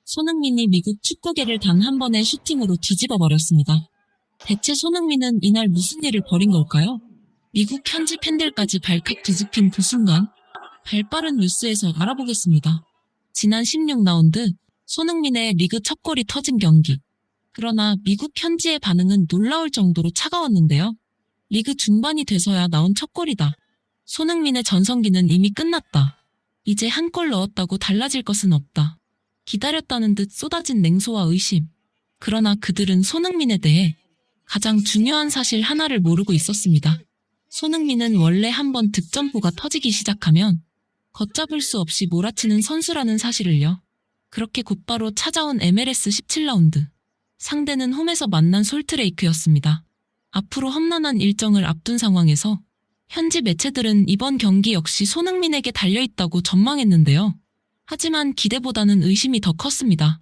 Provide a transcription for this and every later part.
손흥민이 미국 축구계를 단 한 번의 슈팅으로 뒤집어 버렸습니다. 대체 손흥민은 이날 무슨 일을 벌인 걸까요? 미국 현지 팬들까지 발칵 뒤집힌 그 순간, 발빠른 뉴스에서 알아보겠습니다. 지난 16라운드 손흥민의 리그 첫 골이 터진 경기. 그러나 미국 현지의 반응은 놀라울 정도로 차가웠는데요. 리그 중반이 돼서야 나온 첫 골이다. 손흥민의 전성기는 이미 끝났다. 이제 한 골 넣었다고 달라질 것은 없다. 기다렸다는 듯 쏟아진 냉소와 의심. 그러나 그들은 손흥민에 대해 가장 중요한 사실 하나를 모르고 있었습니다. 손흥민은 원래 한번 득점포가 터지기 시작하면 걷잡을 수 없이 몰아치는 선수라는 사실을요. 그렇게 곧바로 찾아온 MLS 17라운드. 상대는 홈에서 만난 솔트레이크였습니다. 앞으로 험난한 일정을 앞둔 상황에서 현지 매체들은 이번 경기 역시 손흥민에게 달려있다고 전망했는데요. 하지만 기대보다는 의심이 더 컸습니다.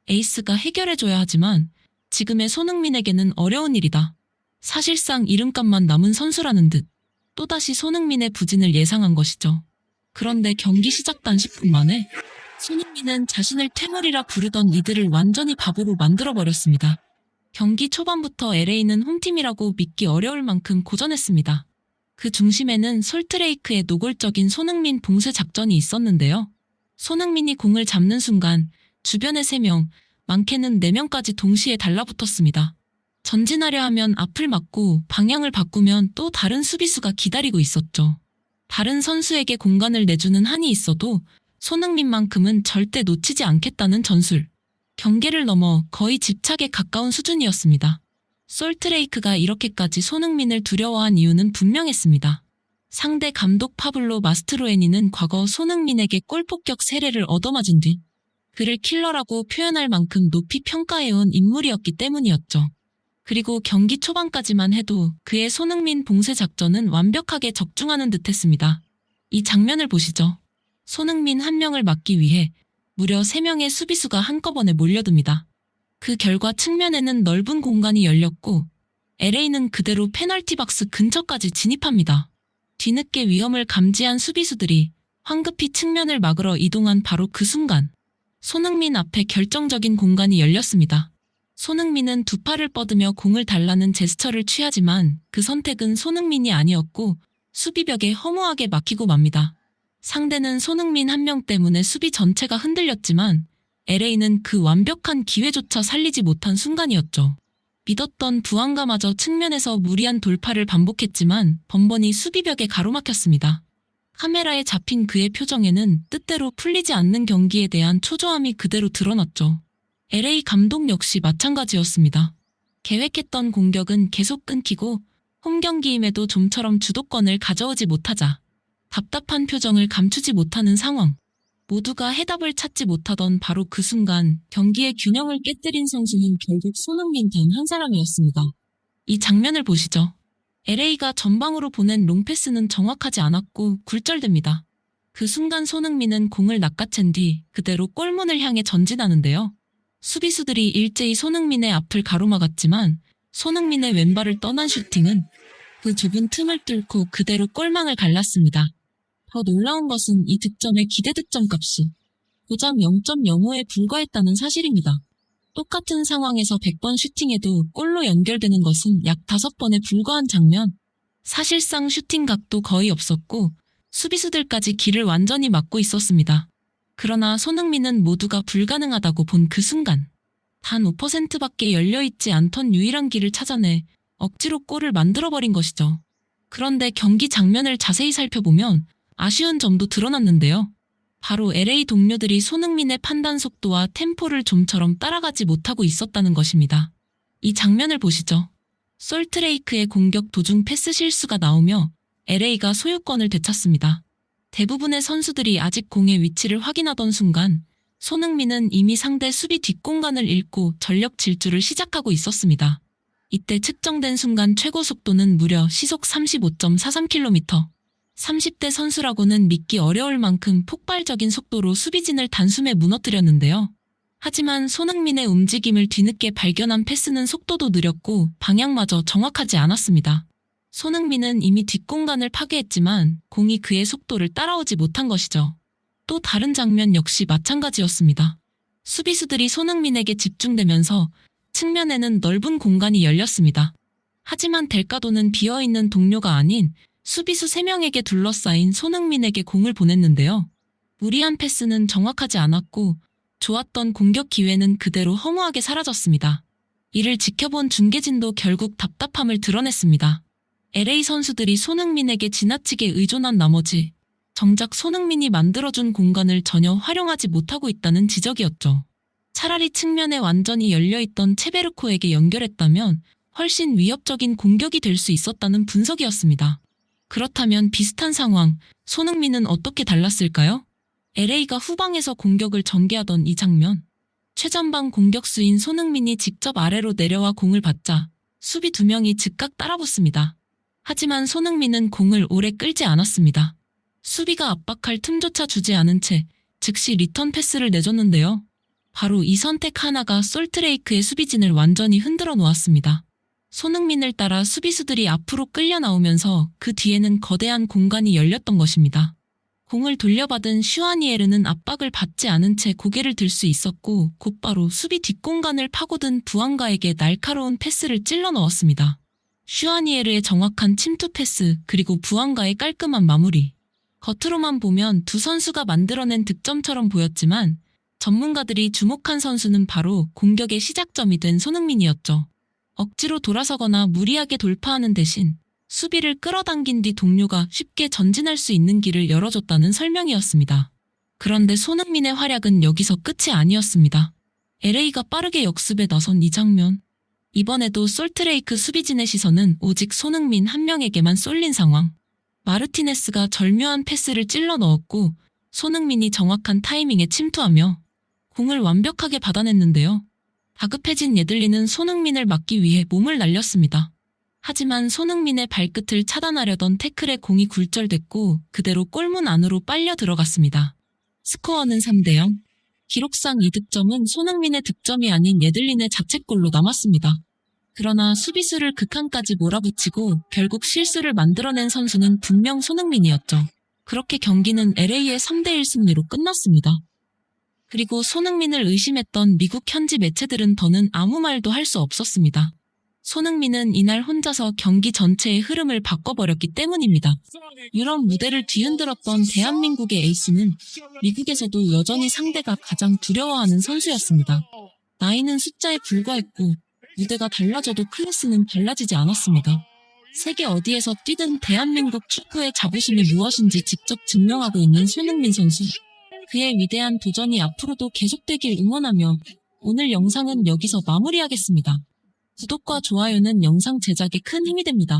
에이스가 해결해줘야 하지만 지금의 손흥민에게는 어려운 일이다. 사실상 이름값만 남은 선수라는 듯 또다시 손흥민의 부진을 예상한 것이죠. 그런데 경기 시작 단 10분 만에 손흥민은 자신을 퇴물이라 부르던 이들을 완전히 바보로 만들어버렸습니다. 경기 초반부터 LA는 홈팀이라고 믿기 어려울 만큼 고전했습니다. 그 중심에는 솔트레이크의 노골적인 손흥민 봉쇄 작전이 있었는데요. 손흥민이 공을 잡는 순간 주변에 3명, 많게는 4명까지 동시에 달라붙었습니다. 전진하려 하면 앞을 막고 방향을 바꾸면 또 다른 수비수가 기다리고 있었죠. 다른 선수에게 공간을 내주는 한이 있어도 손흥민만큼은 절대 놓치지 않겠다는 전술. 경계를 넘어 거의 집착에 가까운 수준이었습니다. 솔트레이크가 이렇게까지 손흥민을 두려워한 이유는 분명했습니다. 상대 감독 파블로 마스트로에니는 과거 손흥민에게 골폭격 세례를 얻어맞은 뒤 그를 킬러라고 표현할 만큼 높이 평가해온 인물이었기 때문이었죠. 그리고 경기 초반까지만 해도 그의 손흥민 봉쇄 작전은 완벽하게 적중하는 듯했습니다. 이 장면을 보시죠. 손흥민 한 명을 막기 위해 무려 3명의 수비수가 한꺼번에 몰려듭니다. 그 결과 측면에는 넓은 공간이 열렸고 LA는 그대로 페널티 박스 근처까지 진입합니다. 뒤늦게 위험을 감지한 수비수들이 황급히 측면을 막으러 이동한 바로 그 순간 손흥민 앞에 결정적인 공간이 열렸습니다. 손흥민은 두 팔을 뻗으며 공을 달라는 제스처를 취하지만 그 선택은 손흥민이 아니었고 수비벽에 허무하게 막히고 맙니다. 상대는 손흥민 한 명 때문에 수비 전체가 흔들렸지만 LA는 그 완벽한 기회조차 살리지 못한 순간이었죠. 믿었던 부안가마저 측면에서 무리한 돌파를 반복했지만 번번이 수비벽에 가로막혔습니다. 카메라에 잡힌 그의 표정에는 뜻대로 풀리지 않는 경기에 대한 초조함이 그대로 드러났죠. LA 감독 역시 마찬가지였습니다. 계획했던 공격은 계속 끊기고 홈 경기임에도 좀처럼 주도권을 가져오지 못하자 답답한 표정을 감추지 못하는 상황. 모두가 해답을 찾지 못하던 바로 그 순간 경기의 균형을 깨뜨린 선수는 결국 손흥민 단 한 사람이었습니다. 이 장면을 보시죠. LA가 전방으로 보낸 롱패스는 정확하지 않았고 굴절됩니다. 그 순간 손흥민은 공을 낚아챈 뒤 그대로 골문을 향해 전진하는데요. 수비수들이 일제히 손흥민의 앞을 가로막았지만 손흥민의 왼발을 떠난 슈팅은 그 좁은 틈을 뚫고 그대로 골망을 갈랐습니다. 더 놀라운 것은 이 득점의 기대 득점 값이 고작 0.05에 불과했다는 사실입니다. 똑같은 상황에서 100번 슈팅해도 골로 연결되는 것은 약 5번에 불과한 장면. 사실상 슈팅 각도 거의 없었고 수비수들까지 길을 완전히 막고 있었습니다. 그러나 손흥민은 모두가 불가능하다고 본 그 순간 단 5%밖에 열려있지 않던 유일한 길을 찾아내 억지로 골을 만들어버린 것이죠. 그런데 경기 장면을 자세히 살펴보면 아쉬운 점도 드러났는데요. 바로 LA 동료들이 손흥민의 판단 속도와 템포를 좀처럼 따라가지 못하고 있었다는 것입니다. 이 장면을 보시죠. 솔트레이크의 공격 도중 패스 실수가 나오며 LA가 소유권을 되찾습니다. 대부분의 선수들이 아직 공의 위치를 확인하던 순간 손흥민은 이미 상대 수비 뒷공간을 잃고 전력 질주를 시작하고 있었습니다. 이때 측정된 순간 최고 속도는 무려 시속 35.43km. 30대 선수라고는 믿기 어려울 만큼 폭발적인 속도로 수비진을 단숨에 무너뜨렸는데요. 하지만 손흥민의 움직임을 뒤늦게 발견한 패스는 속도도 느렸고 방향마저 정확하지 않았습니다. 손흥민은 이미 뒷공간을 파괴했지만 공이 그의 속도를 따라오지 못한 것이죠. 또 다른 장면 역시 마찬가지였습니다. 수비수들이 손흥민에게 집중되면서 측면에는 넓은 공간이 열렸습니다. 하지만 델가도는 비어있는 동료가 아닌 수비수 3명에게 둘러싸인 손흥민에게 공을 보냈는데요. 무리한 패스는 정확하지 않았고 좋았던 공격 기회는 그대로 허무하게 사라졌습니다. 이를 지켜본 중계진도 결국 답답함을 드러냈습니다. LA 선수들이 손흥민에게 지나치게 의존한 나머지 정작 손흥민이 만들어준 공간을 전혀 활용하지 못하고 있다는 지적이었죠. 차라리 측면에 완전히 열려있던 체베르코에게 연결했다면 훨씬 위협적인 공격이 될 수 있었다는 분석이었습니다. 그렇다면 비슷한 상황, 손흥민은 어떻게 달랐을까요? LA가 후방에서 공격을 전개하던 이 장면. 최전방 공격수인 손흥민이 직접 아래로 내려와 공을 받자 수비 2명이 즉각 따라붙습니다. 하지만 손흥민은 공을 오래 끌지 않았습니다. 수비가 압박할 틈조차 주지 않은 채 즉시 리턴 패스를 내줬는데요. 바로 이 선택 하나가 솔트레이크의 수비진을 완전히 흔들어 놓았습니다. 손흥민을 따라 수비수들이 앞으로 끌려 나오면서 그 뒤에는 거대한 공간이 열렸던 것입니다. 공을 돌려받은 슈아니에르는 압박을 받지 않은 채 고개를 들 수 있었고 곧바로 수비 뒷공간을 파고든 부앙가에게 날카로운 패스를 찔러 넣었습니다. 슈아니에르의 정확한 침투 패스 그리고 부앙가의 깔끔한 마무리. 겉으로만 보면 두 선수가 만들어낸 득점처럼 보였지만 전문가들이 주목한 선수는 바로 공격의 시작점이 된 손흥민이었죠. 억지로 돌아서거나 무리하게 돌파하는 대신 수비를 끌어당긴 뒤 동료가 쉽게 전진할 수 있는 길을 열어줬다는 설명이었습니다. 그런데 손흥민의 활약은 여기서 끝이 아니었습니다. LA가 빠르게 역습에 나선 이 장면. 이번에도 솔트레이크 수비진의 시선은 오직 손흥민 한 명에게만 쏠린 상황. 마르티네스가 절묘한 패스를 찔러 넣었고 손흥민이 정확한 타이밍에 침투하며 공을 완벽하게 받아냈는데요. 다급해진 예들리는 손흥민을 막기 위해 몸을 날렸습니다. 하지만 손흥민의 발끝을 차단하려던 태클에 공이 굴절됐고 그대로 골문 안으로 빨려 들어갔습니다. 스코어는 3대0. 기록상 이 득점은 손흥민의 득점이 아닌 예들린의 자책골로 남았습니다. 그러나 수비수를 극한까지 몰아붙이고 결국 실수를 만들어낸 선수는 분명 손흥민이었죠. 그렇게 경기는 LA의 3대1 승리로 끝났습니다. 그리고 손흥민을 의심했던 미국 현지 매체들은 더는 아무 말도 할 수 없었습니다. 손흥민은 이날 혼자서 경기 전체의 흐름을 바꿔버렸기 때문입니다. 유럽 무대를 뒤흔들었던 대한민국의 에이스는 미국에서도 여전히 상대가 가장 두려워하는 선수였습니다. 나이는 숫자에 불과했고 무대가 달라져도 클래스는 달라지지 않았습니다. 세계 어디에서 뛰든 대한민국 축구의 자부심이 무엇인지 직접 증명하고 있는 손흥민 선수. 그의 위대한 도전이 앞으로도 계속되길 응원하며 오늘 영상은 여기서 마무리하겠습니다. 구독과 좋아요는 영상 제작에 큰 힘이 됩니다.